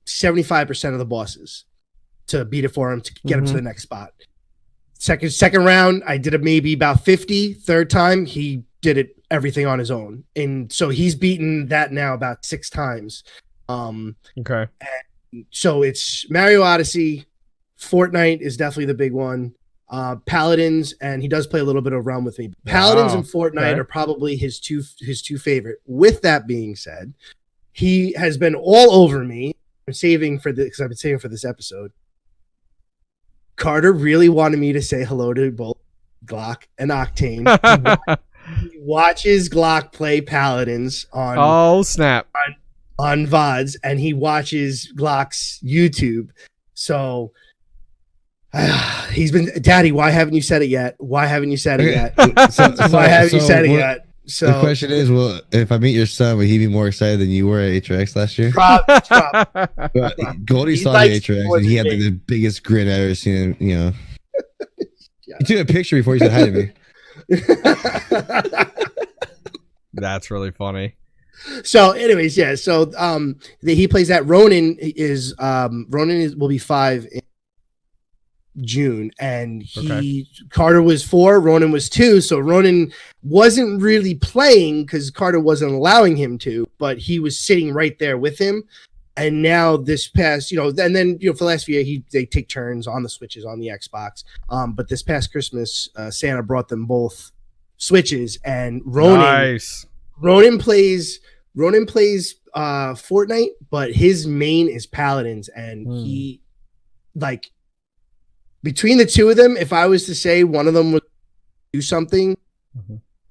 75% of the bosses to beat it for him to get him to the next spot. Second round, I did it maybe about 50. Third time, he did everything on his own. And so he's beaten that now about 6 times. Okay. So it's Mario Odyssey, Fortnite is definitely the big one. Paladins, and he does play a little bit of Realm with me. Paladins and Fortnite are probably his two favorite. With that being said, he has been all over me. I've been saving for this episode. Carter really wanted me to say hello to both Glock and Octane. He watches Glock play Paladins on on VODs, and he watches Glock's YouTube. So he's been, Daddy, why haven't you said it yet? Why haven't you said it yet? Why haven't you said it yet? So the question is, well, if I meet your son, would he be more excited than you were at HRX last year? Goldie saw the HRX and he had the biggest grin I've ever seen him, Yeah. He took a picture before he said hi to me. That's really funny. So anyways, yeah. So he plays that. Ronan will be 5 in June, and Carter was 4, Ronan was 2. So Ronan wasn't really playing because Carter wasn't allowing him to, but he was sitting right there with him. And now this past, and then for the last few years, they take turns on the Switches on the Xbox. But this past Christmas, Santa brought them both Switches, and Ronan plays Fortnite, but his main is Paladins, and he between the two of them, if I was to say one of them would do something,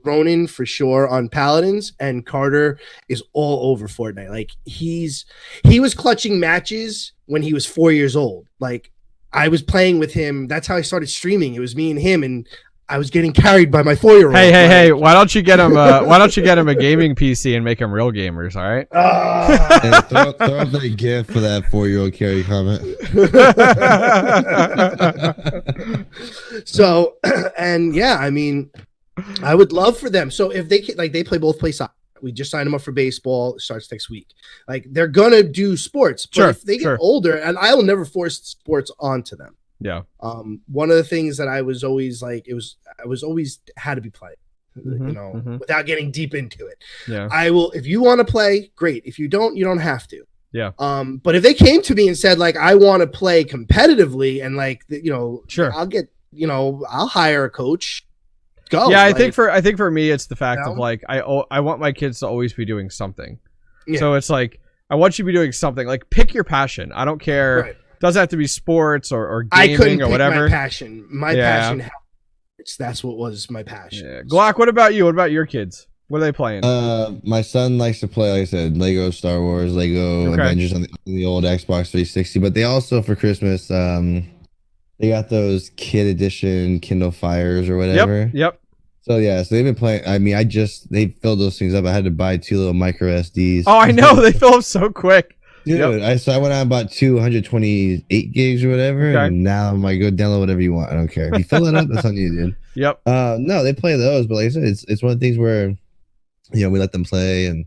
Ronan for sure on Paladins, and Carter is all over Fortnite. Like he was clutching matches when he was 4 years old. Like I was playing with him. That's how I started streaming. It was me and him, and I was getting carried by my 4-year-old. Hey! Why don't you get him? Why don't you get him a gaming PC and make them real gamers? All right. Throw up the gift for that 4-year-old carry comment. So, and yeah, I mean, I would love for them. So if they play soccer. We just signed them up for baseball. It starts next week. Like they're gonna do sports, but if they get older, and I will never force sports onto them. Yeah. One of the things that I was always I was always had to be playing, without getting deep into it. Yeah. I will, if you want to play, great. If you don't have to. Yeah. But if they came to me and said I want to play competitively and sure, I'll get, I'll hire a coach. Go. Yeah. I think for me, it's the fact of I want my kids to always be doing something. Yeah. So it's I want you to be doing something. Pick your passion. I don't care. Right. Doesn't have to be sports or gaming or whatever. My passion. Passion. That's what was my passion. Yeah. Glock, what about you? What about your kids? What are they playing? My son likes to play, like I said, Lego Star Wars, Lego Avengers on the old Xbox 360. But they also, for Christmas, They got those kid edition Kindle Fires or whatever. Yep. So yeah, so they've been playing. I mean, they filled those things up. I had to buy 2 little micro SDs. Oh, I know they fill up so quick. Dude, I went out and bought 228 gigs or whatever, Okay. and now I'm like, go download whatever you want. I don't care. If you fill it up, that's on you, dude. Yep. No, they play those, but like I said, it's one of the things where, we let them play, and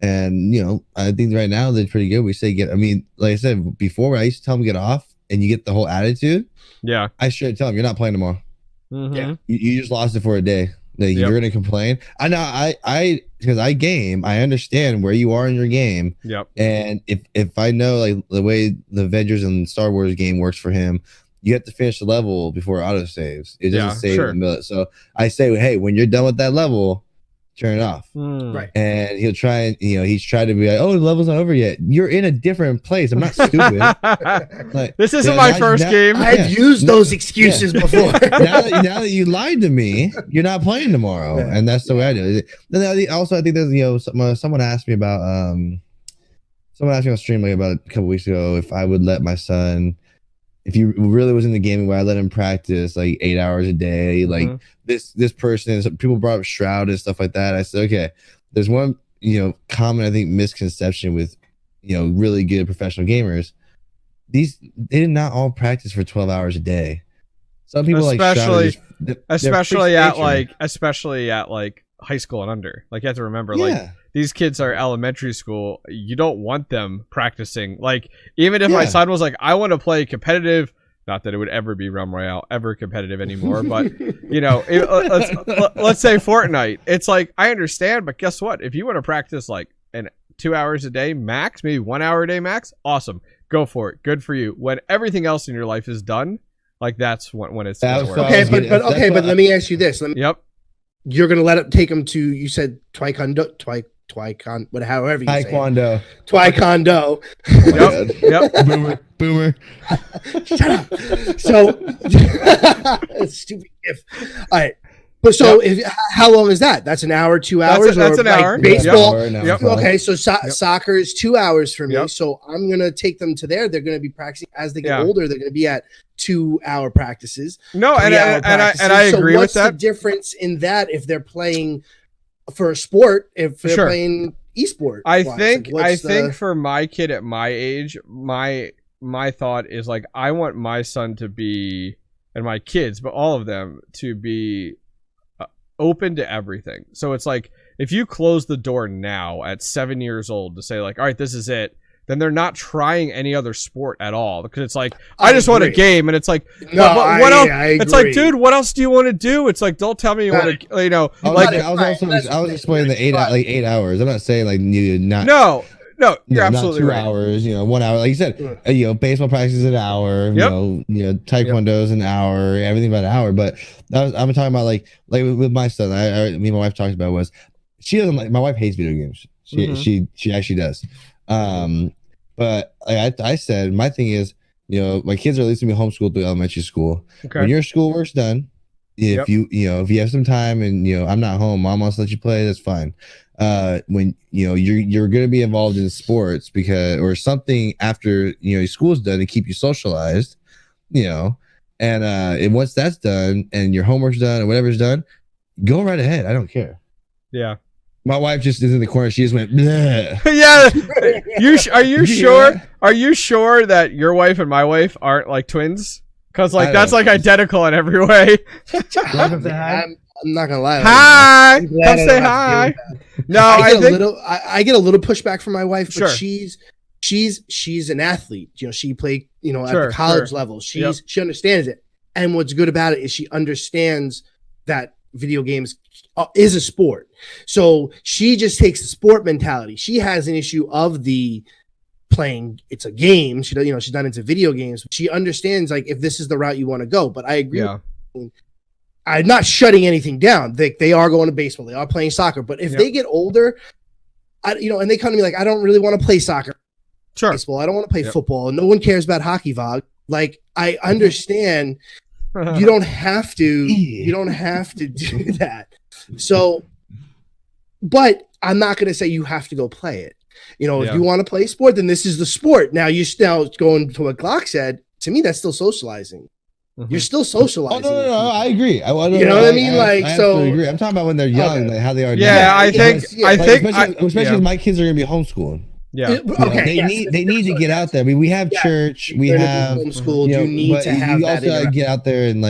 I think right now they're pretty good. We say I mean, like I said before, I used to tell them get off, and you get the whole attitude. Yeah. I should tell them you're not playing tomorrow. Mm-hmm. Yeah. You just lost it for a day. Like, Yep. You're gonna complain. I know. I because I game. I understand where you are in your game. Yep. And if I know like the way the Avengers and Star Wars game works for him, you have to finish the level before auto saves. It doesn't save sure. in the middle. So I say, hey, when you're done with that level, turn it off. Right. And he'll try and he's tried to be like, oh, the level's not over yet. You're in a different place. I'm not stupid. Like, This isn't my first game. I've used those excuses before. now that you lied to me, you're not playing tomorrow, and that's the way I do it. Then also, I think there's someone asked me about someone asked me on stream like about a couple weeks ago if I would let my son, if he really was in the gaming, where I let him practice like 8 hours a day, like this person. People brought up Shroud and stuff like that. I said, okay, there's one common I think misconception with really good professional gamers. They did not all practice for 12 hours a day. Some people especially at like high school and under. Like you have to remember, like these kids are elementary school. You don't want them practicing. Like even if my son was like, I want to play competitive. Not that it would ever be Realm Royale ever competitive anymore, but let's say Fortnite. It's like I understand, but guess what? If you want to practice like 2 hours a day max, maybe 1 hour a day max, awesome. Go for it. Good for you. When everything else in your life is done, like that's when it's gonna work. Okay, but let me ask you this. Yep. You're gonna take him to, you said Taekwondo, however you say it. Taekwondo. Yep. Boomer. Shut up. So stupid if. All right. But so how long is that? That's an hour, 2 hours? That's an hour. Baseball. Yep. Okay, so soccer is 2 hours for me. Yep. So I'm gonna take them to there. They're gonna be practicing as they get older. They're gonna be at 2 hour practices. No, and I agree with that. What's the difference in that if they're playing for a sport, if they're playing esport? I think for my kid at my age, my thought is like I want my son to be, and my kids, but all of them to be open to everything. So it's like if you close the door now at 7 years old to say like, all right, this is it, then they're not trying any other sport at all, because it's like I just want a game, and it's like what else? It's like, dude, what else do you want to do? It's like, don't tell me you want to, I was explaining the 8 hours. I'm not saying like you not. No, you're absolutely not 2 right. hours, 1 hour, like you said. Baseball practice is an hour. Taekwondo is an hour. Everything about an hour. But I'm talking about like with my son. Me and my wife talked about was she doesn't like. My wife hates video games. She actually does. But like I said, my thing is, my kids are at least gonna be homeschooled through elementary school. Okay. When your schoolwork's done, if you have some time and I'm not home, mom wants to let you play, that's fine. When you're going to be involved in sports or something after your school's done to keep you socialized, and once that's done and your homework's done or whatever's done, go right ahead. I don't care. Yeah. My wife just is in the corner. She just went, bleh. Yeah. Are you sure? Are you sure that your wife and my wife aren't like twins? Because like that's like identical in every way. I'm not gonna lie. Hi, come say hi. No, I get a little pushback from my wife, but Sure. she's an athlete. She played at the college level. She understands it, and what's good about it is she understands that video games is a sport. So she just takes the sport mentality. She has an issue of the playing. It's a game. She does, she's not into video games. She understands like if this is the route you want to go. But I agree. Yeah. I'm not shutting anything down. They are going to baseball. They are playing soccer. But if they get older, and they come to me like, I don't really want to play soccer, baseball. I don't want to play football. No one cares about hockey vlog. Like I understand, you don't have to. You don't have to do that. So, but I'm not going to say you have to go play it. If you want to play sport, then this is the sport. Now going to what Glock said. To me, that's still socializing. You're still socializing. Oh no, I agree. You know what I mean? Like, I so agree. I'm talking about when they're young, like how they are. Yeah, now. I think, especially because my kids are gonna be homeschooled. Yeah. They need to get out there. I mean, we have church, we have homeschooled. You need to have you also gotta get out there and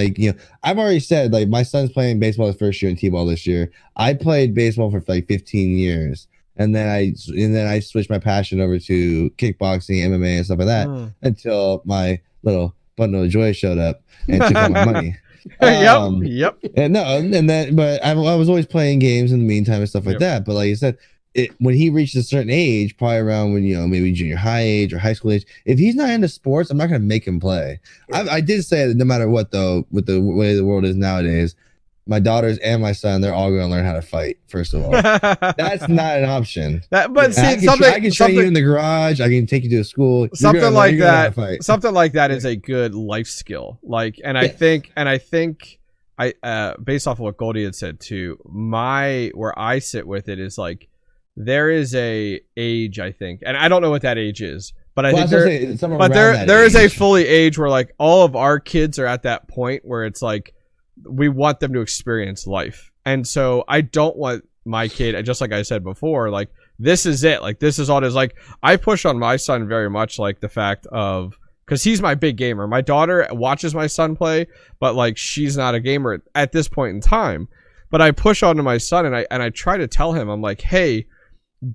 I've already said my son's playing baseball his first year and t-ball this year. I played baseball for 15 years, and then I switched my passion over to kickboxing, MMA, and stuff like that until my little bundle of joy showed up and took all my money. Yep. But I was always playing games in the meantime and stuff like that. But like you said, when he reaches a certain age, probably around when maybe junior high age or high school age, if he's not into sports, I'm not going to make him play. I did say that no matter what, though, with the way the world is nowadays, my daughters and my son, they're all going to learn how to fight. First of all, that's not an option. I can train you in the garage. I can take you to a school. Something like that is a good life skill. I think based off of what Goldie had said too, where I sit with it is there is a age, I think, and I don't know what that age is, but there is a fully age where all of our kids are at that point where it's we want them to experience life. And so I don't want my kid, just like I said before, this is it. This is all it is. I push on my son very much the fact of, because he's my big gamer. My daughter watches my son play, but she's not a gamer at this point in time. But I push on to my son and I try to tell him, I'm like, hey,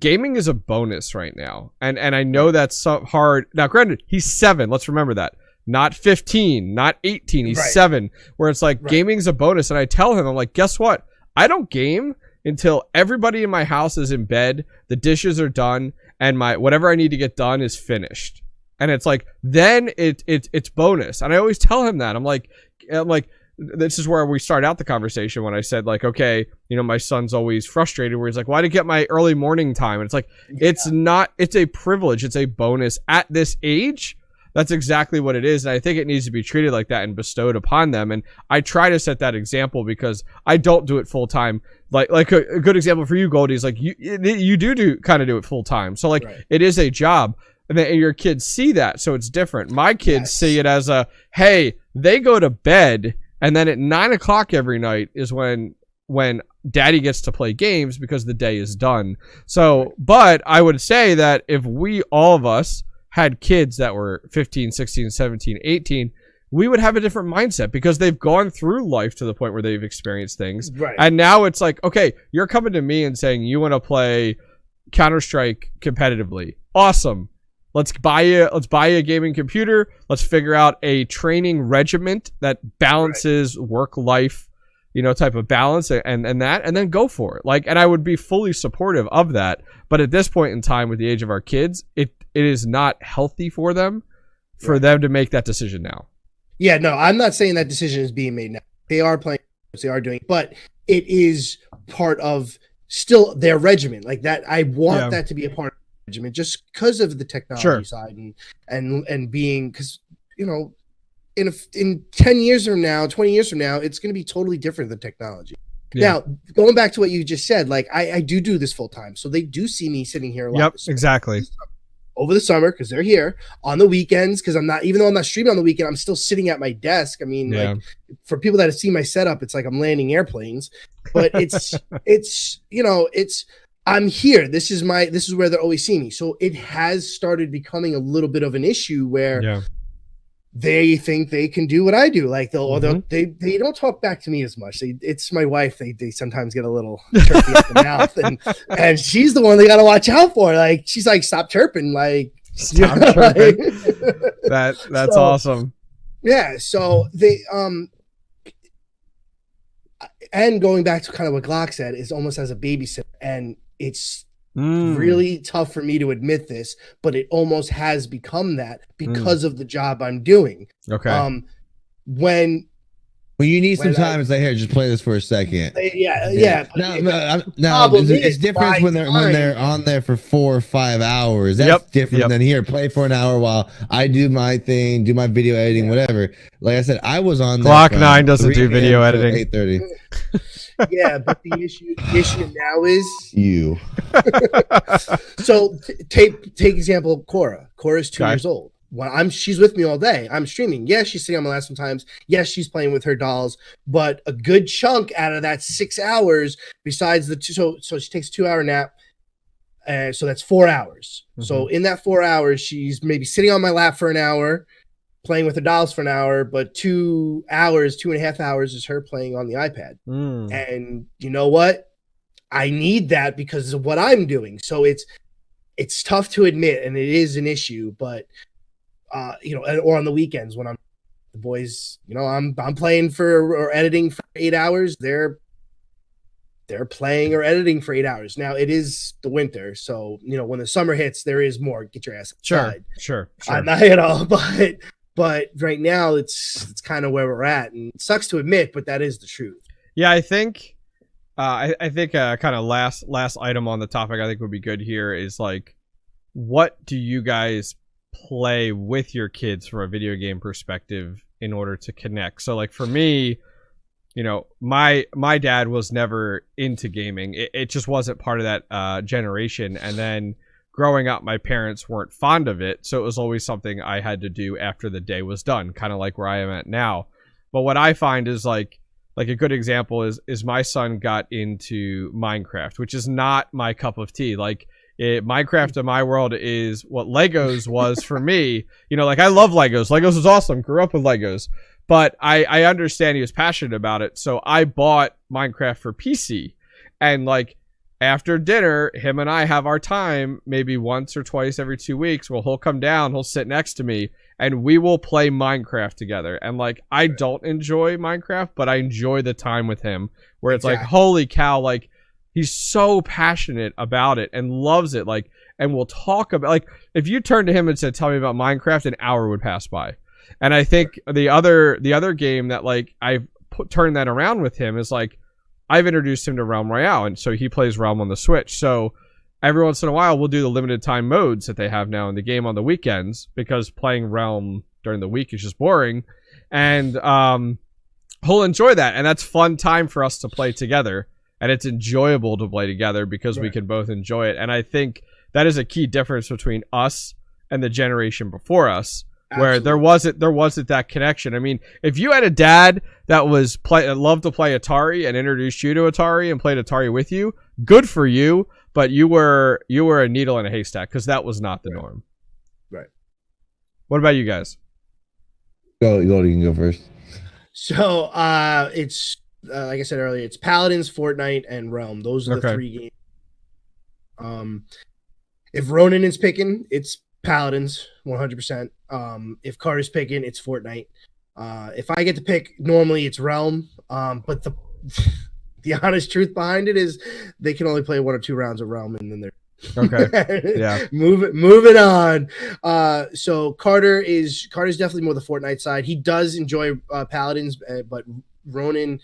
gaming is a bonus right now. And I know that's so hard. Now, granted, he's 7. Let's remember that. Not 15, not 18. He's 7, where it's gaming's a bonus. And I tell him, I'm like, guess what? I don't game until everybody in my house is in bed, the dishes are done, and my whatever I need to get done is finished. And it's then it's bonus. And I always tell him that. I'm like, this is where we start out the conversation when I said okay, my son's always frustrated where he's like, why did I get my early morning time? And it's it's a privilege. It's a bonus at this age. That's exactly what it is. And I think it needs to be treated like that and bestowed upon them. And I try to set that example because I don't do it full time. A good example for you, Goldie, is you do kind of do it full time. So it is a job. And then your kids see that. So it's different. My kids see it as hey, they go to bed. And then at 9:00 every night is when daddy gets to play games because the day is done. So, but I would say that if all of us had kids that were 15, 16, 17, 18, we would have a different mindset because they've gone through life to the point where they've experienced things. Right. And now it's okay, you're coming to me and saying you want to play Counter-Strike competitively. Awesome. Let's buy you a gaming computer. Let's figure out a training regiment that balances work life, type of balance and then go for it. And I would be fully supportive of that. But at this point in time with the age of our kids, it is not healthy for them to make that decision now. Yeah, no, I'm not saying that decision is being made now. They are playing, they are doing, but it is part of still their regiment. That I want that to be a part of the regiment just because of the technology side and being, because in 10 years from now, 20 years from now, it's going to be totally different than technology. Yeah. Now, going back to what you just said, I do this full time. So they do see me sitting here a lot. Yep, exactly. Over the summer, because they're here. On the weekends, because even though I'm not streaming on the weekend, I'm still sitting at my desk. I mean, for people that have seen my setup, it's I'm landing airplanes. But it's I'm here. This is where they're always seeing me. So it has started becoming a little bit of an issue where they think they can do what I do. They don't talk back to me as much. It's my wife. They sometimes get a little chirpy at the mouth, and she's the one they got to watch out for. She's stop chirping. Stop chirping. That's awesome. Yeah. So they and going back to kind of what Glock said, is almost as a babysitter, and it's really tough for me to admit this, but it almost has become that because of the job I'm doing. Okay. When you need some time, it's here. Just play this for a second. Yeah. Now it's different when they're on there for 4 or 5 hours. That's different than here. Play for an hour while I do my thing, do my video editing, whatever. Like I said, I was on there. Glock 9 doesn't do video editing. 8:30. Yeah, but the issue now is you. So take example Cora. Cora's 2 years old. she's with me all day. I'm streaming. Yes, she's sitting on my lap sometimes. Yes, she's playing with her dolls, but a good chunk out of that 6 hours, besides the two, so she takes a 2-hour nap. So that's 4 hours. Mm-hmm. So in that 4 hours, she's maybe sitting on my lap for an hour, playing with her dolls for an hour, but 2.5 hours is her playing on the iPad. And you know what? I need that because of what I'm doing. So it's tough to admit, and it is an issue, but or on the weekends when the boys, I'm playing or editing for 8 hours. They're playing or editing for 8 hours. Now it is the winter, so when the summer hits, there is more. Get your ass outside. Sure. Not but right now it's kind of where we're at, and it sucks to admit, but that is the truth. Yeah, I think kind of last item on the topic I think would be good here is like, what do you guys play with your kids from a video game perspective in order to connect? So like for me, my dad was never into gaming. It just wasn't part of that generation. And then growing up, my parents weren't fond of it. So it was always something I had to do after the day was done, kind of like where I am at now. But what I find is like a good example is my son got into Minecraft, which is not my cup of tea. Like Minecraft in my world is what Legos was for me. Like I love Legos. Legos was awesome. Grew up with Legos. But I understand he was passionate about it. So I bought Minecraft for PC. And like after dinner, him and I have our time maybe once or twice every 2 weeks. Well, he'll come down, he'll sit next to me, and we will play Minecraft together. And like I don't enjoy Minecraft, but I enjoy the time with him where it's like, holy cow, like he's so passionate about it and loves it. Like, and we'll talk about, like, if you turn to him and said, tell me about Minecraft, an hour would pass by. And I think the other game that like I've turned that around with him is like I've introduced him to Realm Royale, and so he plays Realm on the Switch. So every once in a while we'll do the limited time modes that they have now in the game on the weekends, because playing Realm during the week is just boring. And he'll enjoy that, and that's fun time for us to play together, and it's enjoyable to play together because we can both enjoy it. And I think that is a key difference between us and the generation before us. Where there wasn't that connection. I mean, if you had a dad that was loved to play Atari and introduced you to Atari and played Atari with you, good for you. But you were a needle in a haystack, because that was not the norm. Right. What about you guys? Go. You can go first. So it's like I said earlier, it's Paladins, Fortnite, and Realm. Those are the 3 games. If Ronan is picking, it's Paladins 100%. If Carter's picking, it's Fortnite. If I get to pick, normally it's Realm. But the honest truth behind it is they can only play 1 or 2 rounds of Realm, and then they're moving on. So Carter's definitely more the Fortnite side. He does enjoy Paladins, but Ronan.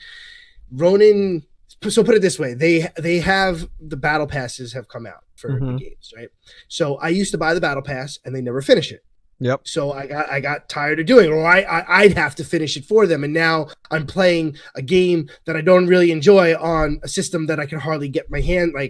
So put it this way, they have the battle passes have come out for the games, right? So I used to buy the battle pass, and they never finish it. Yep. So I got tired of doing it, or I'd have to finish it for them, and now I'm playing a game that I don't really enjoy on a system that I can hardly get my hand my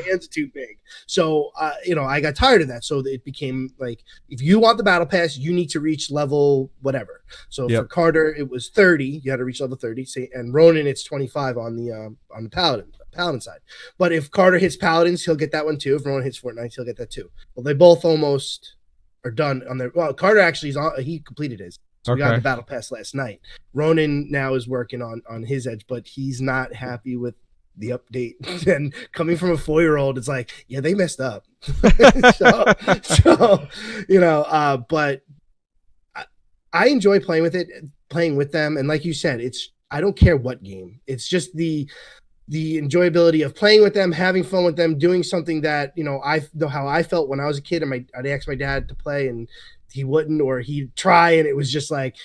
hands are too big. So I got tired of that. So it became like, if you want the battle pass, you need to reach level whatever. So for Carter, it was 30. You had to reach level 30. And Ronan, it's 25 on the Paladin side. But if Carter hits Paladins, he'll get that one too. If Ronan hits Fortnite, he'll get that too. Well, they both almost are done on their. Well, Carter actually he completed his. So we got the battle pass last night. Ronan now is working on his edge, but he's not happy with the update. And coming from a 4-year-old, it's like, yeah, they messed up. so but I enjoy playing with them, and like you said, I don't care what game. It's just the enjoyability of playing with them, having fun with them, doing something that, I know how I felt when I was a kid, and I'd ask my dad to play and he wouldn't, or he'd try, and it was just like,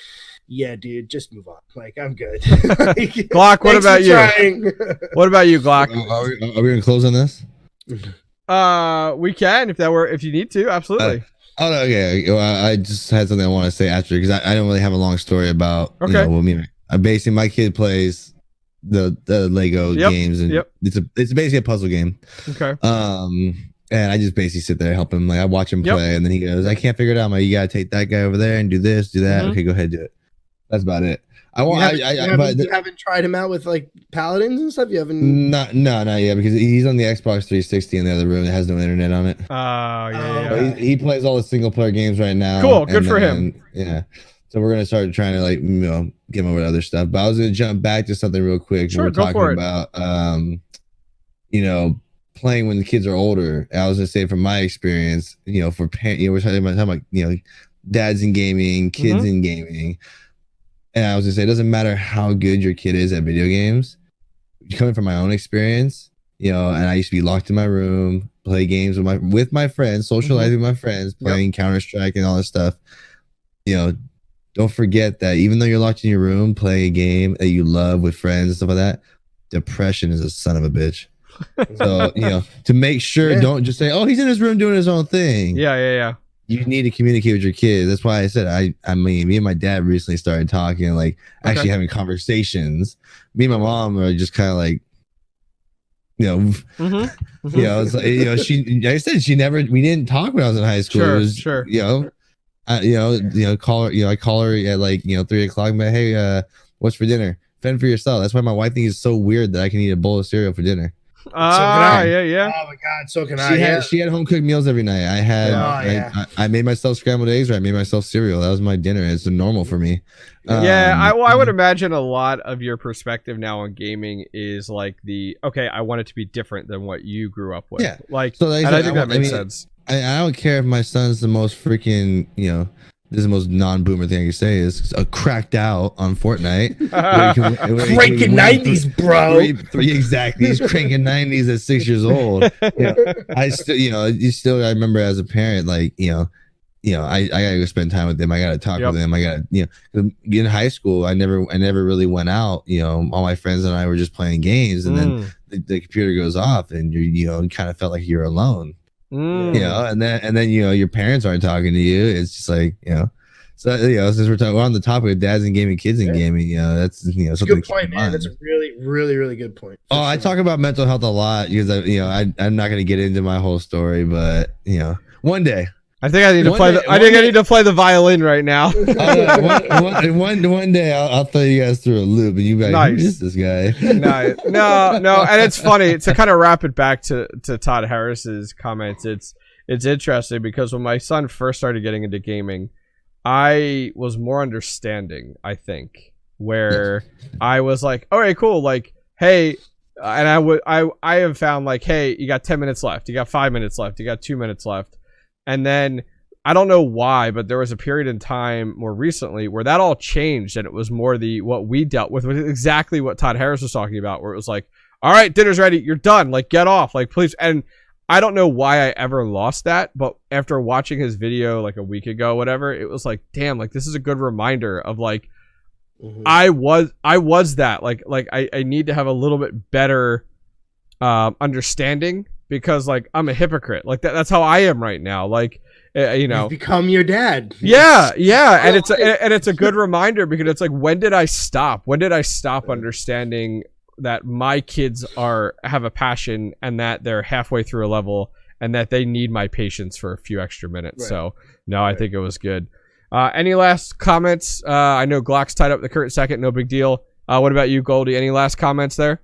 yeah, dude, just move on. Like, I'm good. Glock, what about you? What about you, Glock? Are we going to close on this? We can, if you need to, absolutely. Okay. Well, I just had something I want to say after, because I don't really have a long story about, I'm basically, my kid plays the Lego games, and it's basically a puzzle game. Okay. And I just basically sit there, help him. Like I watch him play, and then he goes, "I can't figure it out." I'm like, "You gotta take that guy over there and do this, do that." Okay, go ahead, do it. That's about it. You haven't tried him out with like paladins and stuff. You haven't. Not yet because he's on the Xbox 360 in the other room that has no internet on it. Yeah. He plays all the single player games right now. Cool, good for him. Yeah. So we're gonna start trying to like get him over to other stuff. But I was gonna jump back to something real quick. Sure, we were go talking for it. about playing when the kids are older. I was gonna say from my experience, for parents, we're talking about dads in gaming, kids in gaming. And I was gonna say, it doesn't matter how good your kid is at video games. Coming from my own experience, and I used to be locked in my room, play games with my friends, socializing with my friends, playing Counter-Strike and all this stuff. Don't forget that even though you're locked in your room, playing a game that you love with friends and stuff like that, depression is a son of a bitch. So, to make sure, don't just say, "Oh, he's in his room doing his own thing." Yeah. You need to communicate with your kids. That's why I said I mean, me and my dad recently started talking, like actually having conversations. Me and my mom are just kind of like, it's like, she, like I said, we didn't talk when I was in high school. Sure. I call her at like 3:00. But hey, what's for dinner? Fend for yourself. That's why my wife thinks it's so weird that I can eat a bowl of cereal for dinner. So can I. Yeah. Oh my god, so can I. She had home cooked meals every night. I made myself scrambled eggs, or I made myself cereal. That was my dinner. It's normal for me. I would imagine a lot of your perspective now on gaming is like I want it to be different than what you grew up with. Yeah, I think that makes sense. I don't care if my son's the most freaking this is the most non-boomer thing I can say is cracked out on Fortnite. Cranking 90s, bro. Exactly. He's cranking 90s at 6 years old. I remember as a parent, like, I gotta go spend time with him. I gotta talk with him. I gotta, in high school, I never really went out. All my friends and I were just playing games, and then the computer goes off, and you kind of felt like you're alone. And then your parents aren't talking to you. It's just like so since we're on the topic of dads and gaming, kids and gaming, that's something. Good point, man. That's a really, really, really good point. I talk about mental health a lot because I'm not going to get into my whole story, but one day. I think I need to play. I need to play the violin right now. One day I'll throw you guys through a loop, and you guys, nice. Who is this guy? No, and it's funny to kind of wrap it back to Todd Harris's comments. It's interesting because when my son first started getting into gaming, I was more understanding. I think where I was like, all right, cool, like, hey. And I have found like, hey, you got 10 minutes left, you got 5 minutes left, you got 2 minutes left. And then I don't know why, but there was a period in time more recently where that all changed, and it was more what we dealt with exactly what Todd Harris was talking about, where it was like, all right, dinner's ready, you're done, like get off, like please. And I don't know why I ever lost that, but after watching his video like a week ago, whatever, it was like, damn, like this is a good reminder of like I was that like I need to have a little bit better understanding. Because like I'm a hypocrite, like that's how I am right now. Like, You've become your dad. Yeah, and it's a good reminder because it's like, when did I stop? When did I stop understanding that my kids have a passion and that they're halfway through a level and that they need my patience for a few extra minutes? Right. So no, I think it was good. Any last comments? I know Glock's tied up the current second, no big deal. What about you, Goldie? Any last comments there?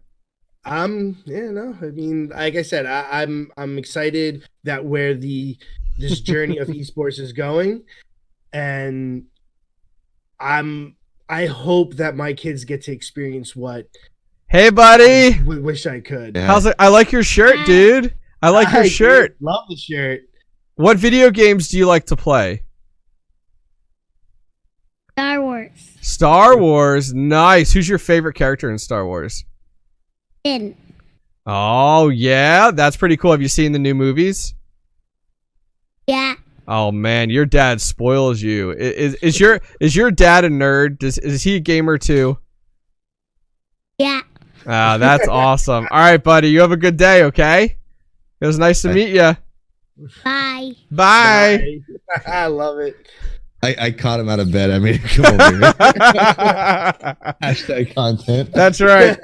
I mean, like I said, I'm excited that where this journey of esports is going, and I hope that my kids get to experience what. Hey, buddy. I wish I could. Yeah. How's it? I like your shirt, dude. I like your shirt. Love the shirt. What video games do you like to play? Star Wars. Star Wars, nice. Who's your favorite character in Star Wars? Finn. Oh, yeah? That's pretty cool. Have you seen the new movies? Yeah. Oh, man, your dad spoils you. Is your dad a nerd? Is he a gamer too? Yeah. That's awesome. All right, buddy. You have a good day, okay? It was nice to meet you. Bye. Bye. I love it. I caught him out of bed. I made him come over here. Hashtag content. That's right.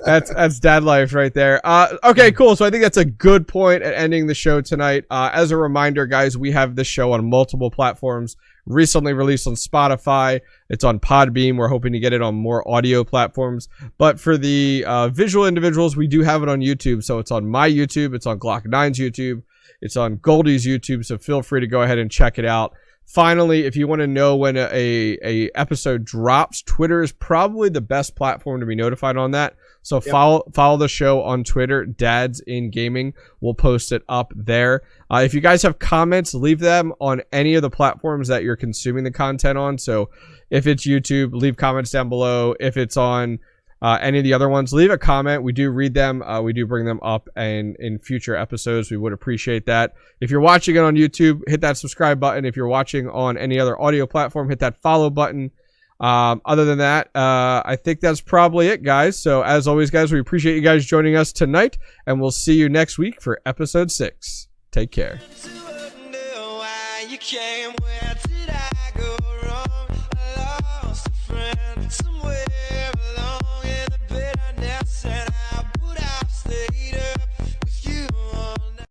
That's dad life right there. Okay, cool. So I think that's a good point at ending the show tonight. As a reminder, guys, we have this show on multiple platforms. Recently released on Spotify. It's on Podbeam. We're hoping to get it on more audio platforms. But for the visual individuals, we do have it on YouTube. So it's on my YouTube. It's on Glock9's YouTube. It's on Goldie's YouTube. So feel free to go ahead and check it out. Finally, if you want to know when a episode drops, Twitter is probably the best platform to be notified on that. So follow the show on Twitter, Dads in Gaming. We'll post it up there. If you guys have comments, leave them on any of the platforms that you're consuming the content on. So if it's YouTube, leave comments down below. If it's on any of the other ones, leave a comment. We do read them. We do bring them up, and in future episodes, we would appreciate that. If you're watching it on YouTube, hit that subscribe button. If you're watching on any other audio platform, hit that follow button. Other than that, I think that's probably it, guys. So as always, guys, we appreciate you guys joining us tonight, and we'll see you next week for episode 6. Take care.